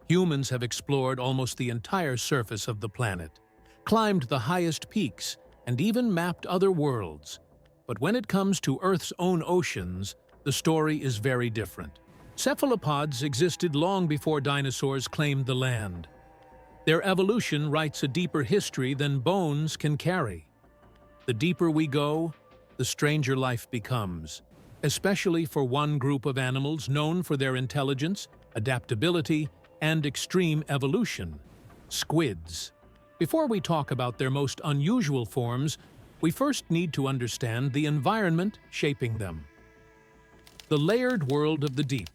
Humans have explored almost the entire surface of the planet, climbed the highest peaks, and even mapped other worlds. But when it comes to Earth's own oceans, the story is very different. Cephalopods existed long before dinosaurs claimed the land. Their evolution writes a deeper history than bones can carry. The deeper we go, the stranger life becomes, especially for one group of animals known for their intelligence, adaptability, and extreme evolution: squids. Before we talk about their most unusual forms, we first need to understand the environment shaping them. The layered world of the deep.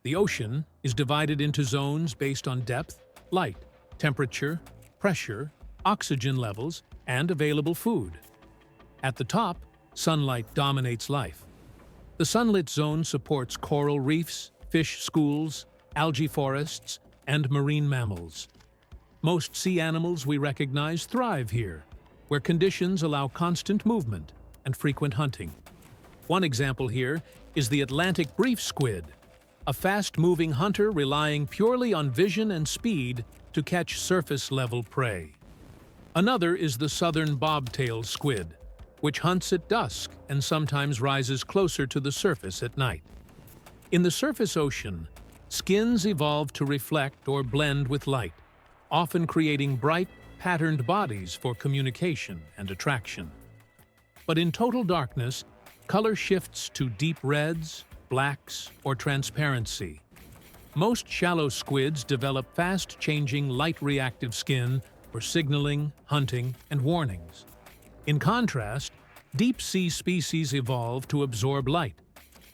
The ocean is divided into zones based on depth, light, temperature, pressure, oxygen levels, and available food. At the top, sunlight dominates life. The sunlit zone supports coral reefs, fish schools, algae forests, and marine mammals. Most sea animals we recognize thrive here, where conditions allow constant movement and frequent hunting. One example here is the Atlantic brief squid, a fast-moving hunter relying purely on vision and speed to catch surface-level prey. Another is the southern bobtail squid, which hunts at dusk and sometimes rises closer to the surface at night. In the surface ocean, skins evolve to reflect or blend with light, often creating bright, patterned bodies for communication and attraction. But in total darkness, color shifts to deep reds, blacks, or transparency. Most shallow squids develop fast-changing light-reactive skin for signaling, hunting, and warnings. In contrast, deep-sea species evolve to absorb light,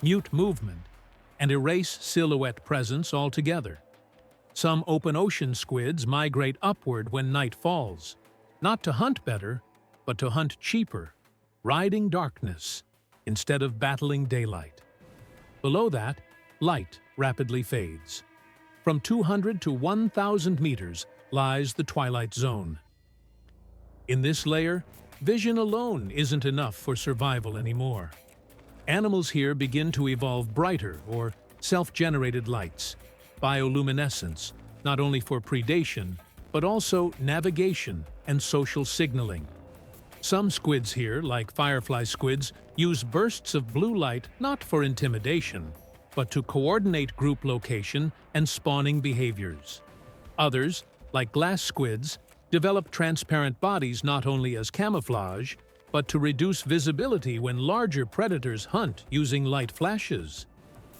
mute movement, and erase silhouette presence altogether. Some open-ocean squids migrate upward when night falls, not to hunt better, but to hunt cheaper, riding darkness instead of battling daylight. Below that, light rapidly fades. From 200 to 1,000 meters lies the twilight zone. In this layer, vision alone isn't enough for survival anymore. Animals here begin to evolve brighter or self-generated lights, bioluminescence, not only for predation, but also navigation and social signaling. Some squids here, like firefly squids, use bursts of blue light not for intimidation, but to coordinate group location and spawning behaviors. Others, like glass squids, develop transparent bodies not only as camouflage, but to reduce visibility when larger predators hunt using light flashes.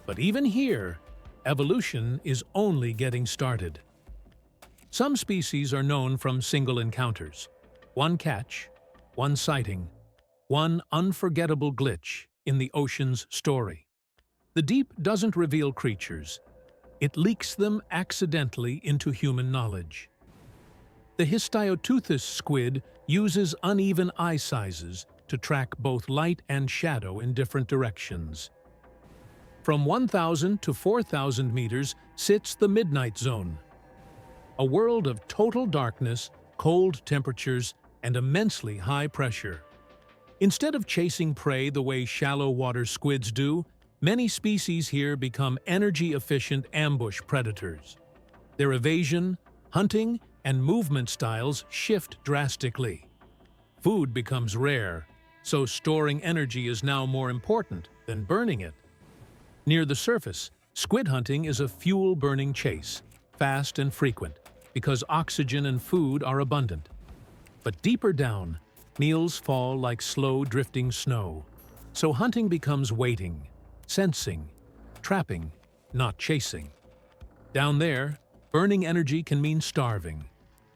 But even here, evolution is only getting started. Some species are known from single encounters. One catch, one sighting, one unforgettable glitch in the ocean's story. The deep doesn't reveal creatures. It leaks them accidentally into human knowledge. The Histiotuthus squid uses uneven eye sizes to track both light and shadow in different directions. From 1,000 to 4,000 meters sits the midnight zone, a world of total darkness, cold temperatures, and immensely high pressure. Instead of chasing prey the way shallow water squids do, many species here become energy-efficient ambush predators. Their evasion, hunting, and movement styles shift drastically. Food becomes rare, so storing energy is now more important than burning it. Near the surface, squid hunting is a fuel-burning chase, fast and frequent, because oxygen and food are abundant. But deeper down, meals fall like slow drifting snow, so hunting becomes waiting, sensing, trapping, not chasing. Down there, burning energy can mean starving,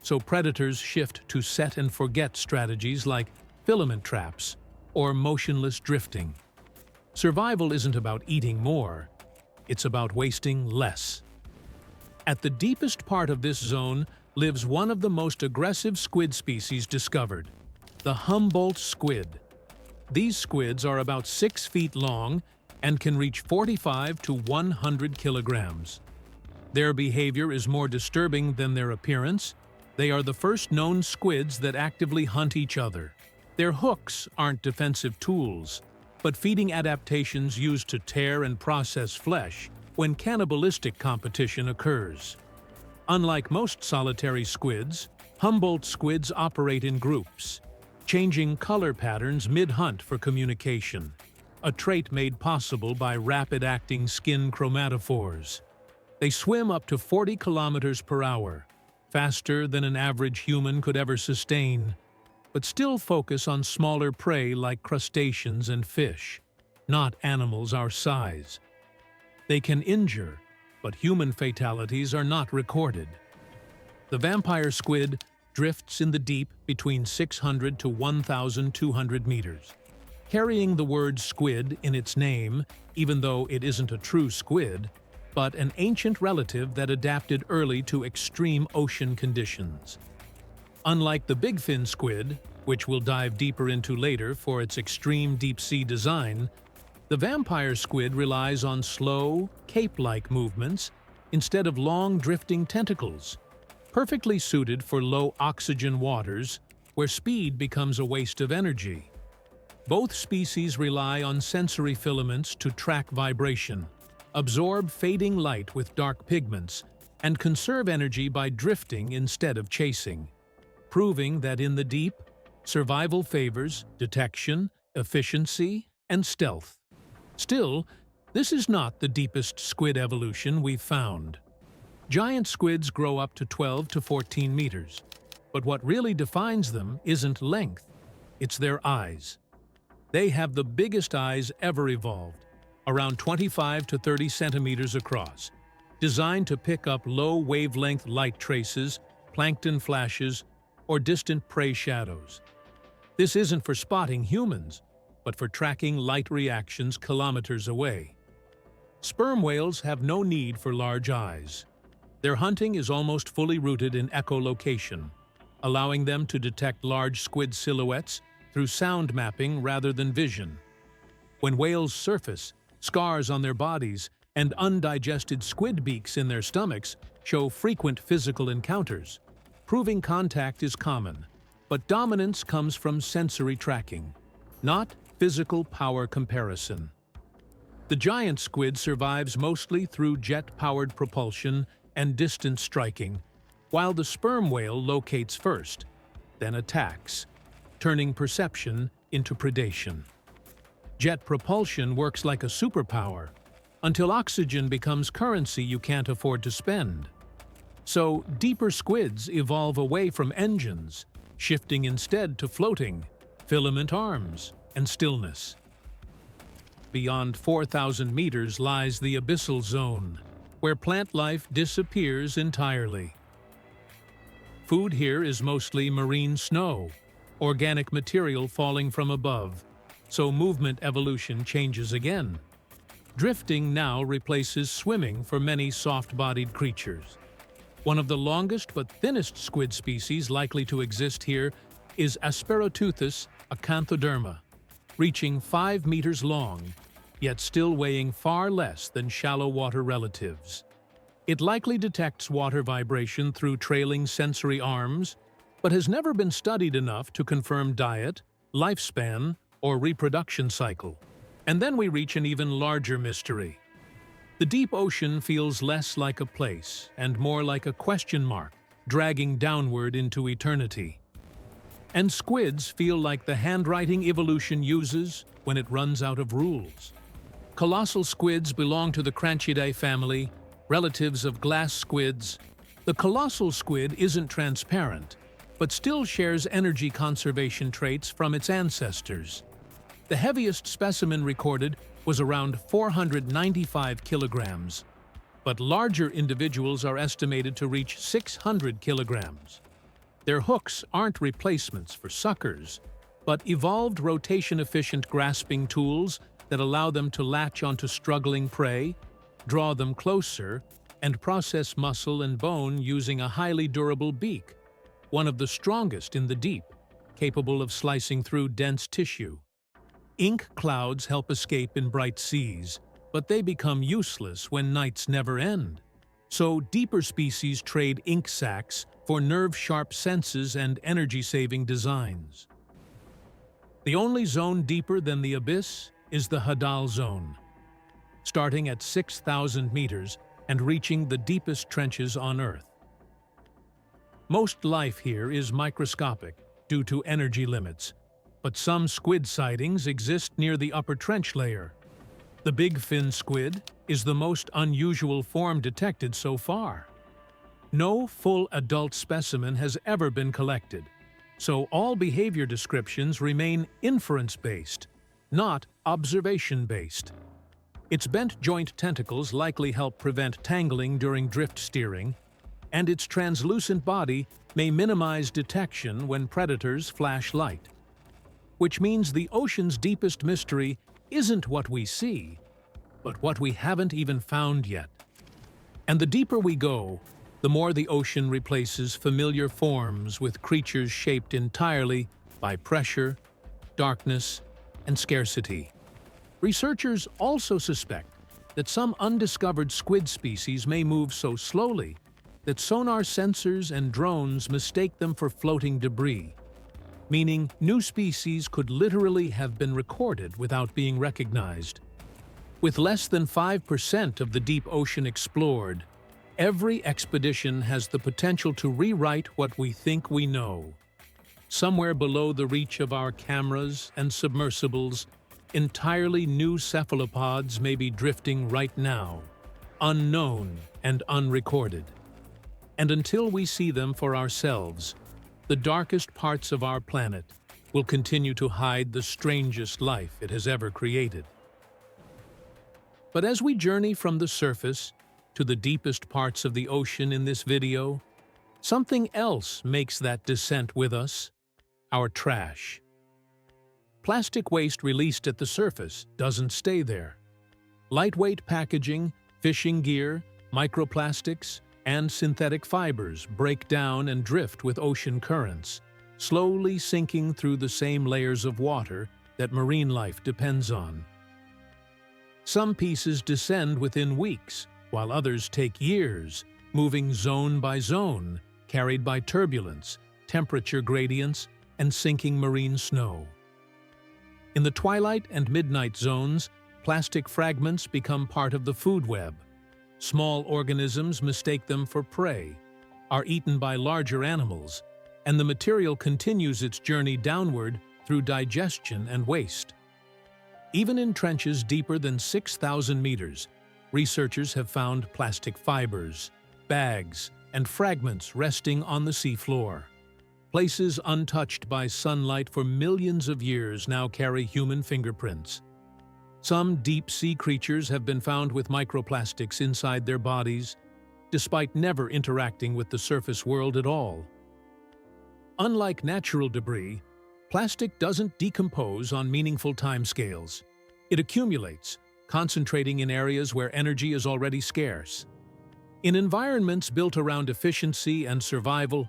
so predators shift to set-and-forget strategies like filament traps or motionless drifting. Survival isn't about eating more, it's about wasting less. At the deepest part of this zone lives one of the most aggressive squid species discovered, the Humboldt squid. These squids are about 6 feet long and can reach 45 to 100 kilograms. Their behavior is more disturbing than their appearance. They are the first known squids that actively hunt each other. Their hooks aren't defensive tools, but feeding adaptations used to tear and process flesh when cannibalistic competition occurs. Unlike most solitary squids, Humboldt squids operate in groups, changing color patterns mid-hunt for communication, a trait made possible by rapid-acting skin chromatophores. They swim up to 40 kilometers per hour, faster than an average human could ever sustain, but still focus on smaller prey like crustaceans and fish, not animals our size. They can injure, but human fatalities are not recorded. The vampire squid drifts in the deep between 600 to 1,200 meters. Carrying the word squid in its name, even though it isn't a true squid, but an ancient relative that adapted early to extreme ocean conditions. Unlike the bigfin squid, which we'll dive deeper into later for its extreme deep-sea design, the vampire squid relies on slow, cape-like movements instead of long, drifting tentacles, perfectly suited for low-oxygen waters where speed becomes a waste of energy. Both species rely on sensory filaments to track vibration, absorb fading light with dark pigments, and conserve energy by drifting instead of chasing, proving that in the deep, survival favors detection, efficiency, and stealth. Still, this is not the deepest squid evolution we've found. Giant squids grow up to 12 to 14 meters, but what really defines them isn't length, it's their eyes. They have the biggest eyes ever evolved, around 25 to 30 centimeters across, designed to pick up low-wavelength light traces, plankton flashes, or distant prey shadows. This isn't for spotting humans, but for tracking light reactions kilometers away. Sperm whales have no need for large eyes. Their hunting is almost fully rooted in echolocation, allowing them to detect large squid silhouettes through sound mapping rather than vision. When whales surface, scars on their bodies and undigested squid beaks in their stomachs show frequent physical encounters, proving contact is common, but dominance comes from sensory tracking, not physical power comparison. The giant squid survives mostly through jet-powered propulsion and distance striking, while the sperm whale locates first, then attacks, turning perception into predation. Jet propulsion works like a superpower, until oxygen becomes currency you can't afford to spend. So deeper squids evolve away from engines, shifting instead to floating, filament arms, and stillness. Beyond 4,000 meters lies the abyssal zone, where plant life disappears entirely. Food here is mostly marine snow, organic material falling from above, so movement evolution changes again. Drifting now replaces swimming for many soft-bodied creatures. One of the longest but thinnest squid species likely to exist here is Asperoteuthis acanthoderma, reaching 5 meters long, yet still weighing far less than shallow water relatives. It likely detects water vibration through trailing sensory arms, but has never been studied enough to confirm diet, lifespan, or reproduction cycle. And then we reach an even larger mystery. The deep ocean feels less like a place and more like a question mark, dragging downward into eternity. And squids feel like the handwriting evolution uses when it runs out of rules. Colossal squids belong to the Cranchidae family, relatives of glass squids. The colossal squid isn't transparent, but still shares energy conservation traits from its ancestors. The heaviest specimen recorded was around 495 kilograms, but larger individuals are estimated to reach 600 kilograms. Their hooks aren't replacements for suckers, but evolved rotation-efficient grasping tools that allow them to latch onto struggling prey, draw them closer, and process muscle and bone using a highly durable beak, one of the strongest in the deep, capable of slicing through dense tissue. Ink clouds help escape in bright seas, but they become useless when nights never end. So deeper species trade ink sacs for nerve-sharp senses and energy-saving designs. The only zone deeper than the abyss is the hadal zone. starting at 6,000 meters and reaching the deepest trenches on Earth. Most life here is microscopic due to energy limits, but some squid sightings exist near the upper trench layer. The Bigfin squid is the most unusual form detected so far. No full adult specimen has ever been collected, so all behavior descriptions remain inference-based, not observation-based. Its bent joint tentacles likely help prevent tangling during drift steering, and its translucent body may minimize detection when predators flash light. Which means the ocean's deepest mystery isn't what we see, but what we haven't even found yet. And the deeper we go, the more the ocean replaces familiar forms with creatures shaped entirely by pressure, darkness, and scarcity. Researchers also suspect that some undiscovered squid species may move so slowly that sonar sensors and drones mistake them for floating debris, meaning new species could literally have been recorded without being recognized. With less than 5% of the deep ocean explored, every expedition has the potential to rewrite what we think we know. Somewhere below the reach of our cameras and submersibles, entirely new cephalopods may be drifting right now, unknown and unrecorded. And until we see them for ourselves, the darkest parts of our planet will continue to hide the strangest life it has ever created. But as we journey from the surface to the deepest parts of the ocean in this video, something else makes that descent with us: our trash. Plastic waste released at the surface doesn't stay there. Lightweight packaging, fishing gear, microplastics, and synthetic fibers break down and drift with ocean currents, slowly sinking through the same layers of water that marine life depends on. Some pieces descend within weeks, while others take years, moving zone by zone, carried by turbulence, temperature gradients, and sinking marine snow. In the twilight and midnight zones, plastic fragments become part of the food web. Small organisms mistake them for prey, are eaten by larger animals, and the material continues its journey downward through digestion and waste. Even in trenches deeper than 6,000 meters, researchers have found plastic fibers, bags, and fragments resting on the seafloor. Places untouched by sunlight for millions of years now carry human fingerprints. Some deep-sea creatures have been found with microplastics inside their bodies, despite never interacting with the surface world at all. Unlike natural debris, plastic doesn't decompose on meaningful timescales. It accumulates, concentrating in areas where energy is already scarce. In environments built around efficiency and survival,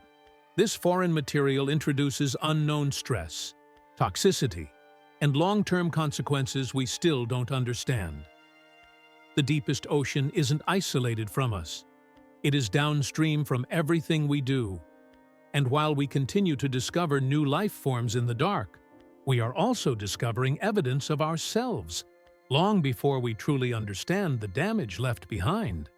this foreign material introduces unknown stress, toxicity, and long-term consequences we still don't understand. The deepest ocean isn't isolated from us. It is downstream from everything we do. And while we continue to discover new life forms in the dark, we are also discovering evidence of ourselves, long before we truly understand the damage left behind.